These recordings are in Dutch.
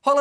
Het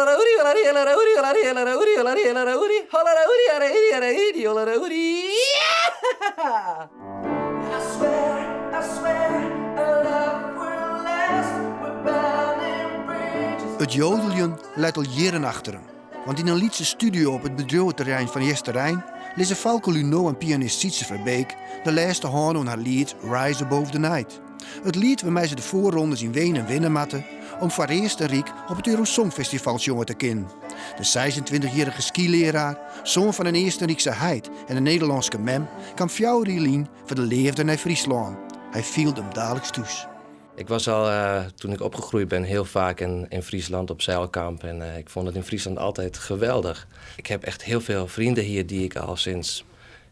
jodeljen leidt al jaren achter hem. Want in een liedse studio op het bedrijventerrein van Jesterijn lezen Falco Luneau en pianist Sietse Verbeek de laatste hand aan haar lied Rise Above the Night. Het lied waarmee ze de voorrondes in Wenen en winnen matten om voor het eerst Riek op het Eurosongfestival jongen te kennen. De 26-jarige skileraar, zoon van een eerste Riekse heid en een Nederlandse mem, kwam Fjouwerlien voor de leefde naar Friesland. Hij viel hem dadelijk thuis. Ik was al, toen ik opgegroeid ben, heel vaak in Friesland op zeilkamp. En ik vond het in Friesland altijd geweldig. Ik heb echt heel veel vrienden hier die ik al sinds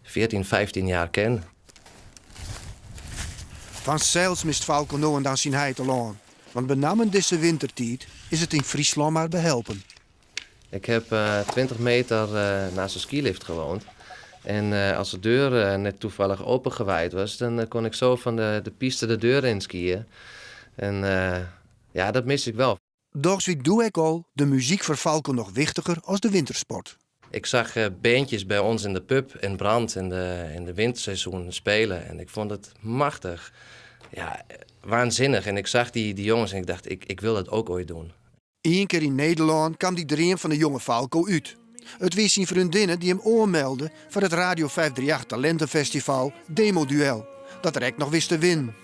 14, 15 jaar ken. Van zeils mist Falco nou en dan zijn heid along. Want benamen deze wintertijd is het in Friesland maar behelpen. Ik heb 20 meter naast een skilift gewoond. En als de deur net toevallig opengewaaid was, dan kon ik zo van de piste de deur in skiën. En ja, dat mis ik wel. Doch wie doe ik al, de muziek voor Falco nog wichtiger als de wintersport. Ik zag bandjes bij ons in de pub in Brand in de winterseizoen spelen. En ik vond het machtig. Ja, waanzinnig. En ik zag die jongens en ik dacht, ik wil dat ook ooit doen. Eén keer in Nederland kwam die dream van de jonge Falco uit. Het was zijn vriendinnen die hem oormeldden voor het Radio 538 Talentenfestival Demo Duel. Dat er echt nog wist te winnen.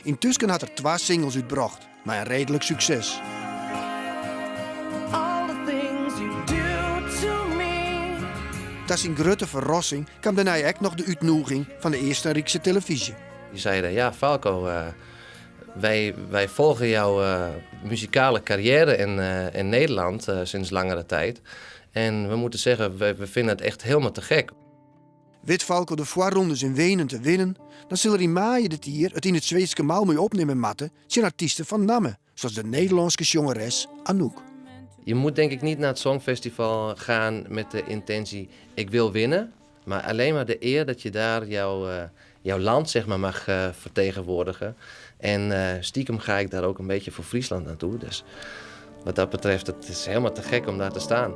Intussen had er 2 singles uitgebracht, maar een redelijk succes. Dat is een grote verrassing kwam daarna echt nog de uitnodiging van de eerste Riekse televisie. Die zeiden, ja Falco, wij volgen jouw muzikale carrière in Nederland sinds langere tijd. En we moeten zeggen, we vinden het echt helemaal te gek. Wit Falco de voorrondes in Wenen te winnen, dan zullen er in maaien dit hier het in het Zweedse Malmö opnemen matten zijn artiesten van namen, zoals de Nederlandse jongeres Anouk. Je moet denk ik niet naar het Songfestival gaan met de intentie, ik wil winnen. Maar alleen maar de eer dat je daar jouw land zeg maar, mag vertegenwoordigen. En stiekem ga ik daar ook een beetje voor Friesland naartoe. Dus wat dat betreft, het is helemaal te gek om daar te staan.